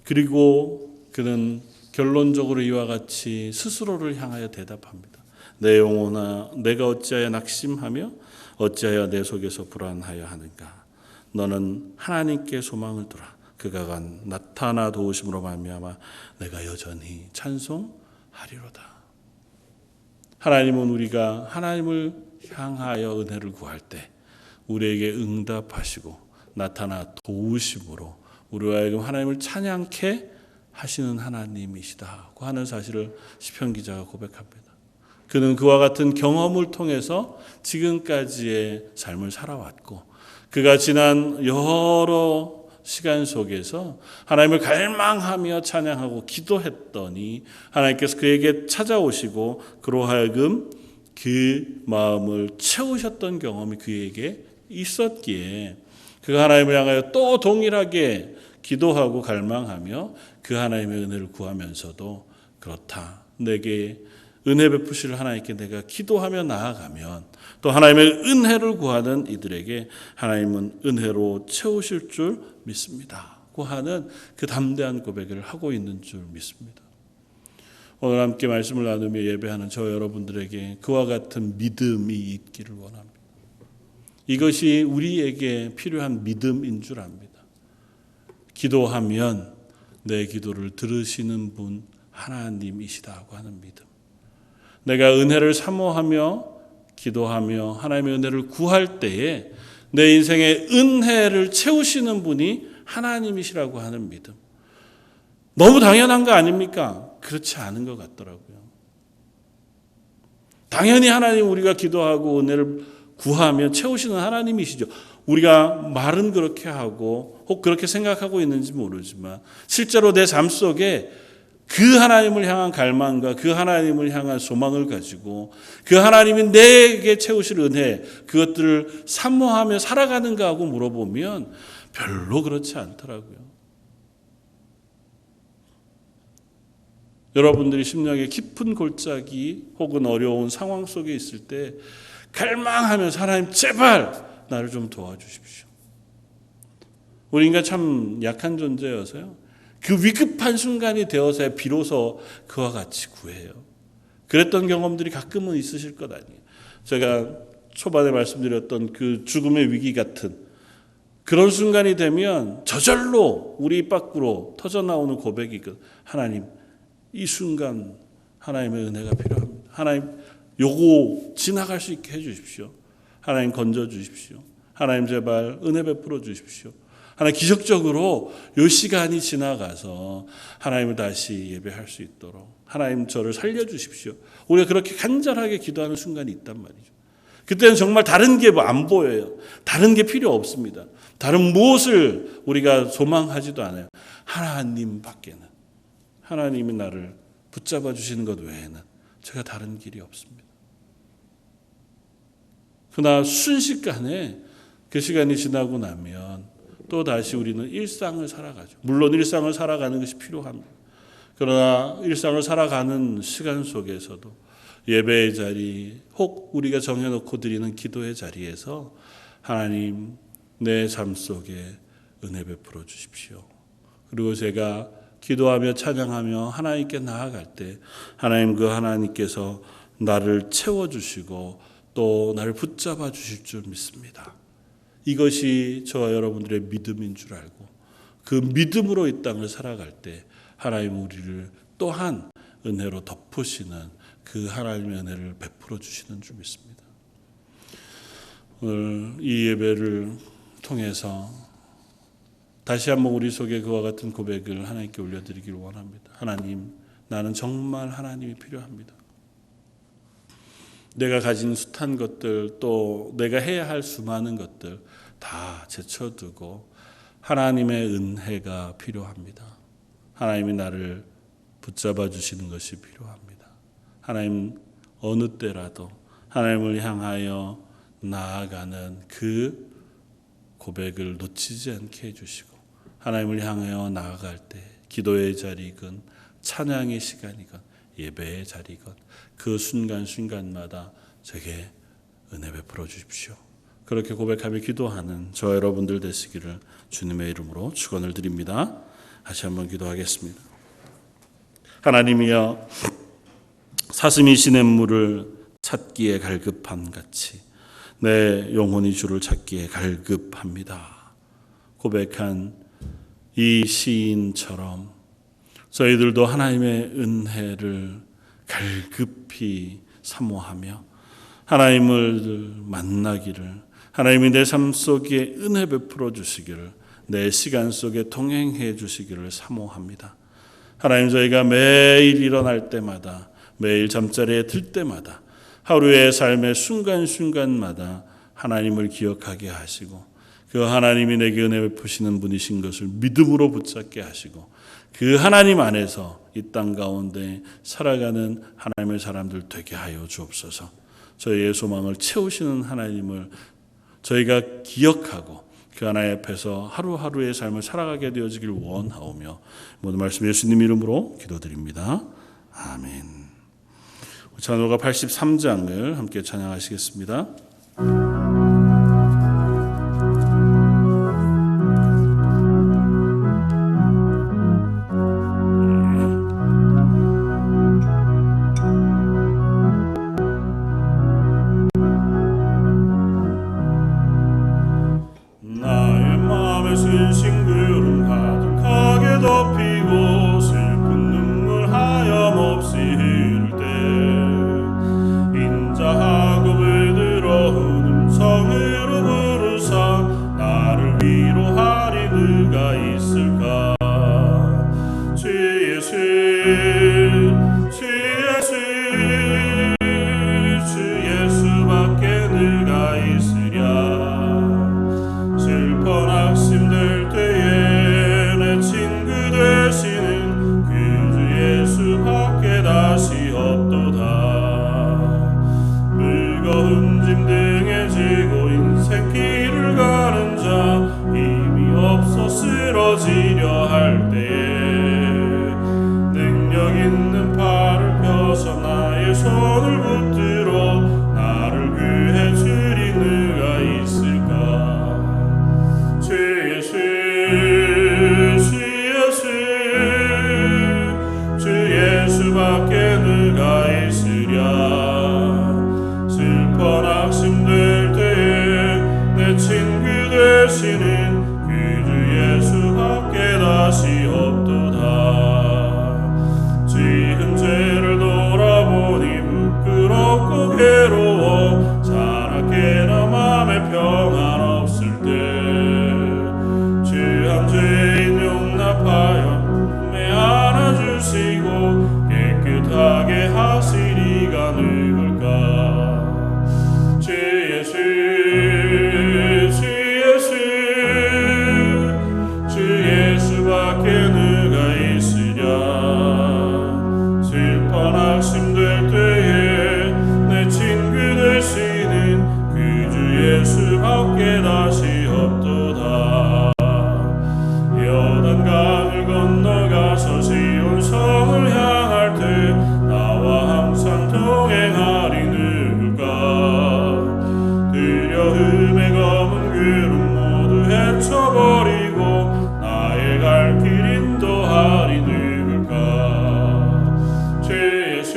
그리고 그는 결론적으로 이와 같이 스스로를 향하여 대답합니다. 내 영혼아, 내가 어찌하여 낙심하며 어찌하여 내 속에서 불안하여 하는가? 너는 하나님께 소망을 두라. 그가 나타나 도우심으로 말미암아 내가 여전히 찬송하리로다. 하나님은 우리가 하나님을 향하여 은혜를 구할 때 우리에게 응답하시고 나타나 도우심으로 우리와 하여금 하나님을 찬양케 하시는 하나님이시다고 하는 사실을 시편 기자가 고백합니다. 그는 그와 같은 경험을 통해서 지금까지의 삶을 살아왔고 그가 지난 여러 시간 속에서 하나님을 갈망하며 찬양하고 기도했더니 하나님께서 그에게 찾아오시고 그로 하여금 그 마음을 채우셨던 경험이 그에게 있었기에 그가 하나님을 향하여 또 동일하게 기도하고 갈망하며 그 하나님의 은혜를 구하면서도 그렇다. 내게 은혜 베푸실 하나님께 내가 기도하며 나아가면 또 하나님의 은혜를 구하는 이들에게 하나님은 은혜로 채우실 줄 믿습니다. 고 하는 그 담대한 고백을 하고 있는 줄 믿습니다. 오늘 함께 말씀을 나누며 예배하는 저 여러분들에게 그와 같은 믿음이 있기를 원합니다. 이것이 우리에게 필요한 믿음인 줄 압니다. 기도하면 내 기도를 들으시는 분 하나님이시다고 하는 믿음. 내가 은혜를 사모하며 기도하며 하나님의 은혜를 구할 때에 내 인생의 은혜를 채우시는 분이 하나님이시라고 하는 믿음. 너무 당연한 거 아닙니까? 그렇지 않은 것 같더라고요. 당연히 하나님 우리가 기도하고 은혜를 구하며 채우시는 하나님이시죠. 우리가 말은 그렇게 하고 혹 그렇게 생각하고 있는지 모르지만 실제로 내 삶 속에 그 하나님을 향한 갈망과 그 하나님을 향한 소망을 가지고 그 하나님이 내게 채우실 은혜 그것들을 사모하며 살아가는가 하고 물어보면 별로 그렇지 않더라고요. 여러분들이 심령의 깊은 골짜기 혹은 어려운 상황 속에 있을 때 갈망하면서 하나님 제발 나를 좀 도와주십시오. 우리 인간 참 약한 존재여서요. 그 위급한 순간이 되어서 비로소 그와 같이 구해요. 그랬던 경험들이 가끔은 있으실 것 아니에요. 제가 초반에 말씀드렸던 그 죽음의 위기 같은 그런 순간이 되면 저절로 우리 입 밖으로 터져나오는 고백이 하나님 이 순간 하나님의 은혜가 필요합니다. 하나님 요거 지나갈 수 있게 해주십시오. 하나님 건져 주십시오. 하나님 제발 은혜 베풀어 주십시오. 하나님 기적적으로 요 시간이 지나가서 하나님을 다시 예배할 수 있도록 하나님 저를 살려주십시오. 우리가 그렇게 간절하게 기도하는 순간이 있단 말이죠. 그때는 정말 다른 게 안 보여요. 다른 게 필요 없습니다. 다른 무엇을 우리가 소망하지도 않아요. 하나님 밖에는 하나님이 나를 붙잡아 주시는 것 외에는 제가 다른 길이 없습니다. 그러나 순식간에 그 시간이 지나고 나면 또 다시 우리는 일상을 살아가죠. 물론 일상을 살아가는 것이 필요합니다. 그러나 일상을 살아가는 시간 속에서도 예배의 자리, 혹 우리가 정해놓고 드리는 기도의 자리에서 하나님 내 삶 속에 은혜 베풀어 주십시오. 그리고 제가 기도하며 찬양하며 하나님께 나아갈 때 하나님 그 하나님께서 나를 채워주시고 또 나를 붙잡아 주실 줄 믿습니다. 이것이 저와 여러분들의 믿음인 줄 알고 그 믿음으로 이 땅을 살아갈 때 하나님 우리를 또한 은혜로 덮으시는 그 하나님의 은혜를 베풀어 주시는 줄 믿습니다. 오늘 이 예배를 통해서 다시 한번 우리 속에 그와 같은 고백을 하나님께 올려드리기를 원합니다. 하나님, 나는 정말 하나님이 필요합니다. 내가 가진 숱한 것들 또 내가 해야 할 수많은 것들 다 제쳐두고 하나님의 은혜가 필요합니다. 하나님이 나를 붙잡아 주시는 것이 필요합니다. 하나님 어느 때라도 하나님을 향하여 나아가는 그 고백을 놓치지 않게 해주시고 하나님을 향하여 나아갈 때 기도의 자리건 찬양의 시간이건 예배의 자리건 그 순간순간마다 제게 은혜 베풀어 주십시오. 그렇게 고백하며 기도하는 저 여러분들 되시기를 주님의 이름으로 축원을 드립니다. 다시 한번 기도하겠습니다. 하나님이여 사슴이 시냇물을 찾기에 갈급함 같이 내 영혼이 주를 찾기에 갈급합니다. 고백한 이 시인처럼 저희들도 하나님의 은혜를 갈급히 사모하며 하나님을 만나기를 하나님이 내 삶 속에 은혜 베풀어 주시기를 내 시간 속에 동행해 주시기를 사모합니다. 하나님 저희가 매일 일어날 때마다 매일 잠자리에 들 때마다 하루의 삶의 순간순간마다 하나님을 기억하게 하시고 그 하나님이 내게 은혜 베푸시는 분이신 것을 믿음으로 붙잡게 하시고 그 하나님 안에서 이 땅 가운데 살아가는 하나님의 사람들 되게 하여 주옵소서. 저희의 소망을 채우시는 하나님을 저희가 기억하고 그 하나님 앞에서 하루하루의 삶을 살아가게 되어지길 원하오며 모든 말씀 예수님 이름으로 기도드립니다. 아멘. 찬호가 83장을 함께 찬양하시겠습니다. 나의 마음에 신신 구름 가득하게 덮이고 슬픈 눈물 하염없이 흐를 때 인자하고을 들어온 음성으로 부르사 나를 위로하리 누가 있을까. 주 예수 주 예수 주 예수밖에 누가 있으랴. 슬퍼 낙심될 때에 내 친구 되시는 그 주 예수밖에 다시 없도다. 무거운 짐 등에 지고 인생길을 가는 자 힘이 없어 쓰러지려 할 때에 능력 있는 팔을 펴서 나의 손을 붙들어 나를 구해주리 누가 있을까. 주 예수 주 예수 주 예수밖에 누가 있으랴. 슬퍼 낙심될 때에 내 친구 되시는 그 주 예수밖에 다시 없도다. 지은 죄를 돌아보니 부끄럽고 괴로워 자나깨나 맘에 평안 없을 때 주한 죄인 용납하여 품에 안아주시고 깨끗하게 하시리가 누굴까. 주 예수 주 예수 주 예수밖에 누가 있으랴. 슬퍼 낙심될 때에 내 친구 되시는 그 주 예수밖에 다시 없도다. 요단강을 건너가서 시온성을 향할 때 나와 항상 동행하리 누굴까. 두려움의 검은 구름 모두 헤쳐버리고 나의 갈 길 인도하리 누굴까. 주 예수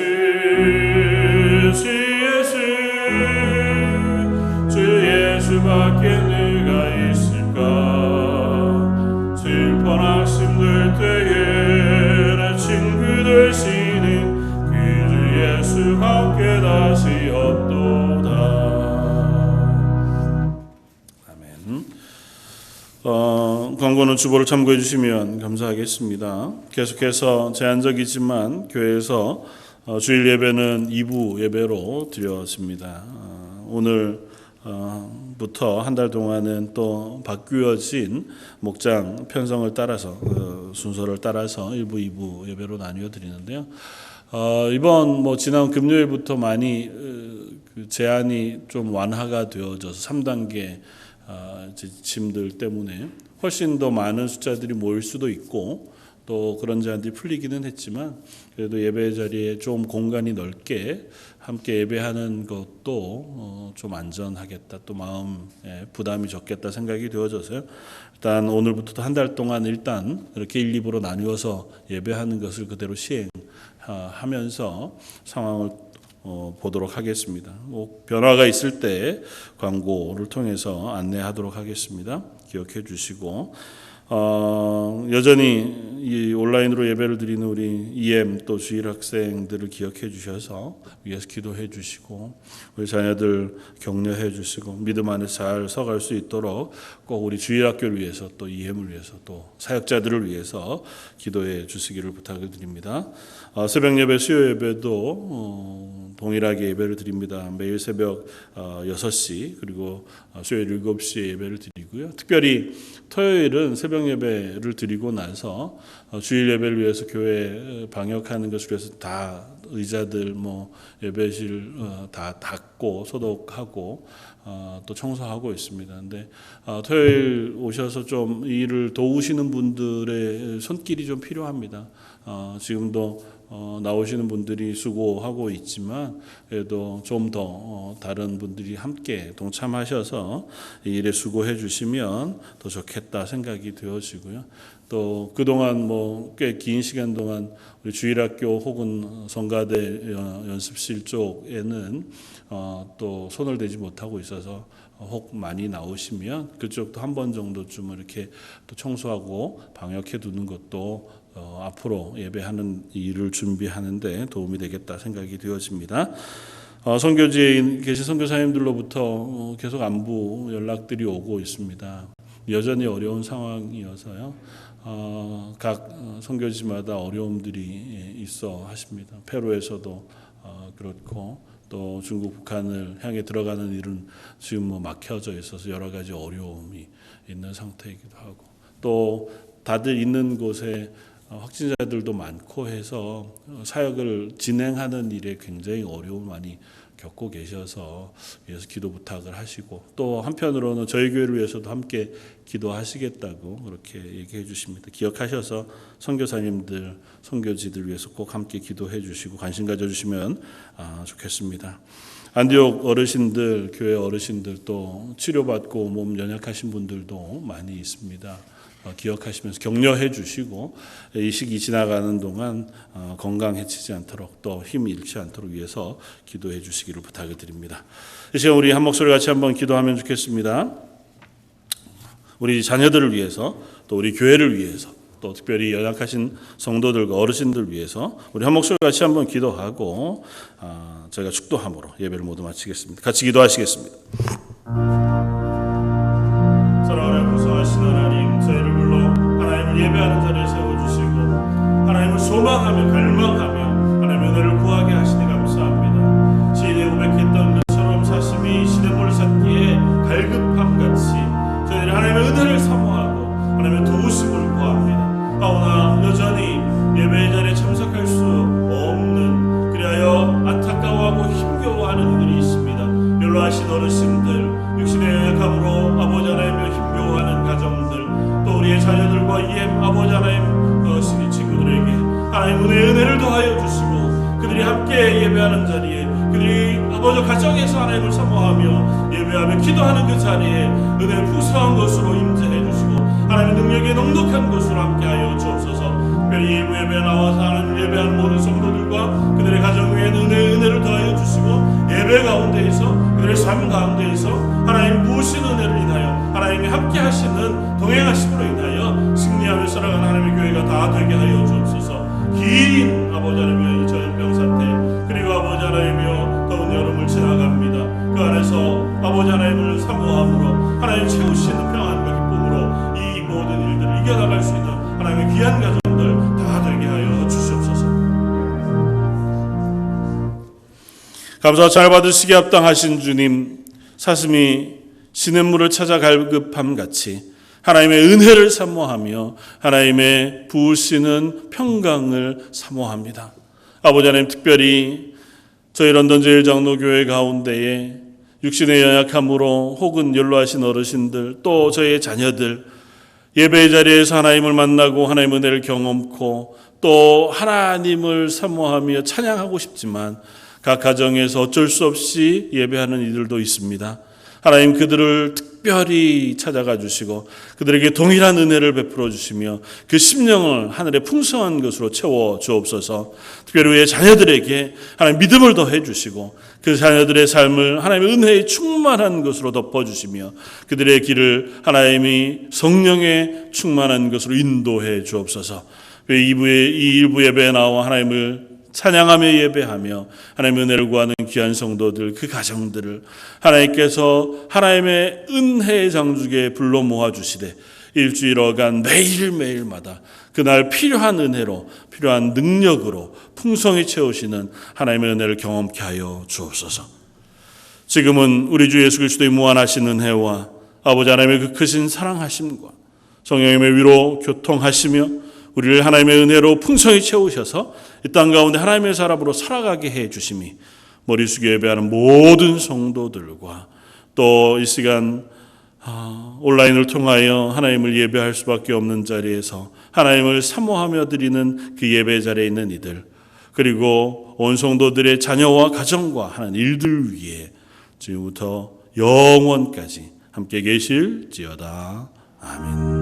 주 예수 주 예수밖에 누가 있을까. 슬퍼 낙심될 때에 내 친구 되시는 그 주 예수밖에 다시 없도다. 아멘. 광고는 주보를 참고해 주시면 감사하겠습니다. 계속해서 제한적이지만 교회에서 주일 예배는 2부 예배로 드려집니다. 오늘부터 한 달 동안은 또 바뀌어진 목장 편성을 따라서 순서를 따라서 1부, 2부 예배로 나뉘어 드리는데요. 이번 지난 금요일부터 많이 그 제한이 좀 완화가 되어져서 3단계 지침들 때문에 훨씬 더 많은 숫자들이 모일 수도 있고 또 그런 제한들이 풀리기는 했지만 그래도 예배 자리에 좀 공간이 넓게 함께 예배하는 것도 좀 안전하겠다, 또 마음에 부담이 적겠다 생각이 되어져서요. 일단 오늘부터 한 달 동안 일단 이렇게 1, 2부로 나누어서 예배하는 것을 그대로 시행하면서 상황을 보도록 하겠습니다. 변화가 있을 때 광고를 통해서 안내하도록 하겠습니다. 기억해 주시고 여전히 이 온라인으로 예배를 드리는 우리 EM 또 주일 학생들을 기억해 주셔서 위에서 기도해 주시고 우리 자녀들 격려해 주시고 믿음 안에 잘 서갈 수 있도록 꼭 우리 주일 학교를 위해서 또 EM을 위해서 또 사역자들을 위해서 기도해 주시기를 부탁을 드립니다. 새벽 예배, 수요 예배도 동일하게 예배를 드립니다. 매일 새벽 6시 그리고 수요일 7시에 예배를 드리고요. 특별히 토요일은 새벽 예배를 드리고 나서 주일 예배를 위해서 교회 방역하는 것을 위해서 다 의자들 예배실 다 닦고 소독하고 또 청소하고 있습니다. 근데 토요일 오셔서 좀 일을 도우시는 분들의 손길이 좀 필요합니다. 지금도 나오시는 분들이 수고하고 있지만 그래도 좀 더 다른 분들이 함께 동참하셔서 이 일에 수고해 주시면 더 좋겠다 생각이 되어지고요. 또 그동안 꽤 긴 시간 동안 우리 주일학교 혹은 성가대 연습실 쪽에는 또 손을 대지 못하고 있어서 혹 많이 나오시면 그쪽도 한 번 정도쯤 이렇게 또 청소하고 방역해 두는 것도 앞으로 예배하는 일을 준비하는데 도움이 되겠다 생각이 되어집니다. 선교지에 계신 선교사님들로부터 계속 안부 연락들이 오고 있습니다. 여전히 어려운 상황이어서요. 각 선교지마다 어려움들이 있어 하십니다. 페루에서도 그렇고 또 중국, 북한을 향해 들어가는 일은 지금 막혀져 있어서 여러 가지 어려움이 있는 상태이기도 하고 또 다들 있는 곳에 확진자들도 많고 해서 사역을 진행하는 일에 굉장히 어려움을 많이 겪고 계셔서 위해서 기도 부탁을 하시고 또 한편으로는 저희 교회를 위해서도 함께 기도하시겠다고 그렇게 얘기해 주십니다. 기억하셔서 선교사님들, 선교지들 위해서 꼭 함께 기도해 주시고 관심 가져주시면 좋겠습니다. 안디옥 어르신들, 교회 어르신들 또 치료받고 몸 연약하신 분들도 많이 있습니다. 기억하시면서 격려해 주시고 이 시기 지나가는 동안 건강해지지 않도록 또 힘 잃지 않도록 위해서 기도해 주시기를 부탁을 드립니다. 이 시간 우리 한 목소리 같이 한번 기도하면 좋겠습니다. 우리 자녀들을 위해서 또 우리 교회를 위해서 또 특별히 연약하신 성도들과 어르신들 위해서 우리 한 목소리 같이 한번 기도하고 저희가 축도함으로 예배를 모두 마치겠습니다. 같이 기도하시겠습니다. 사랑하는 구성하신 하나님, 저희를 불러 하나님을 예배하는 자리에 세워주시고 하나님을 소망하며 갈망하며 하나님의 은혜를 구하게 하시니 감사합니다. 시인이 고백했던 것처럼 사심이 시냇물 삭기에 갈급함같이 저희들이 하나님의 은혜를 사모하고 하나님의 도우심을 구합니다. 그러나 여전히 예배의 자리에 참석할 수 없는 그리하여 안타까워하고 힘겨워하는 이들이 있습니다. 연로하신 어르신들, 육신의 연약함으로 아버지 하나님의 힘겨워하는 가정들, 또 우리의 자녀들과 아버지 하나님 신의 친구들에게 하나님 은혜를 더하여 주시고 그들이 함께 예배하는 자리에 그들이 아버지 가정에서 하나님을 사모하며 예배하며 기도하는 그 자리에 은혜를 풍성한 것으로 임재해 주시고 하나님의 능력에 넉넉한 것으로 함께하여 주옵소서. 특별히 예배 나와서 하나님 예배하는 모든 성도들과 그들의 가정 위에 은혜를 더하여 주시고 예배 가운데에서 그들의 삶 가운데에서 하나님 부으신 은혜를 인하여 하나님이 함께 하시는 동행하심으로 인하여 승리하며 살아가는 하나님의 교회가 다 되게 하여 주옵소서. 긴 아버지 하나님의 전염병 사태 그리고 아버지 하나님이여 더운 여름을 지나갑니다. 그 안에서 아버지 하나님을 사모함으로 하나님 채우시는 평안과 기쁨으로 이 모든 일들을 이겨나갈 수 있는 하나님의 귀한 가정들 다 되게 하여 주시옵소서. 감사와 잘 받으시기 합당하신 주님, 사슴이 시냇물을 찾아 갈급함 같이 하나님의 은혜를 사모하며 하나님의 부으시는 평강을 사모합니다. 아버지 하나님, 특별히 저희 런던 제일장로교회 가운데에 육신의 연약함으로 혹은 연로하신 어르신들 또 저희의 자녀들 예배의 자리에서 하나님을 만나고 하나님의 은혜를 경험코 또 하나님을 사모하며 찬양하고 싶지만 각 가정에서 어쩔 수 없이 예배하는 이들도 있습니다. 하나님 그들을 특별히 찾아가 주시고 그들에게 동일한 은혜를 베풀어 주시며 그 심령을 하늘의 풍성한 것으로 채워 주옵소서. 특별히 우리의 자녀들에게 하나님 믿음을 더해 주시고 그 자녀들의 삶을 하나님의 은혜에 충만한 것으로 덮어 주시며 그들의 길을 하나님이 성령에 충만한 것으로 인도해 주옵소서. 이 일부 예배에 나와 하나님을 찬양하며 예배하며 하나님의 은혜를 구하는 귀한 성도들 그 가정들을 하나님께서 하나님의 은혜의 장주에 불러 모아주시되 일주일 어간 매일매일마다 그날 필요한 은혜로 필요한 능력으로 풍성히 채우시는 하나님의 은혜를 경험케 하여 주옵소서. 지금은 우리 주 예수 그리스도의 무한하신 은혜와 아버지 하나님의 그 크신 사랑하심과 성령님의 위로 교통하시며 우리를 하나님의 은혜로 풍성히 채우셔서 이 땅 가운데 하나님의 사람으로 살아가게 해 주심이 머리 숙여 예배하는 모든 성도들과 또 이 시간 온라인을 통하여 하나님을 예배할 수밖에 없는 자리에서 하나님을 사모하며 드리는 그 예배 자리에 있는 이들, 그리고 온 성도들의 자녀와 가정과 하는 일들 위에 지금부터 영원까지 함께 계실지어다. 아멘.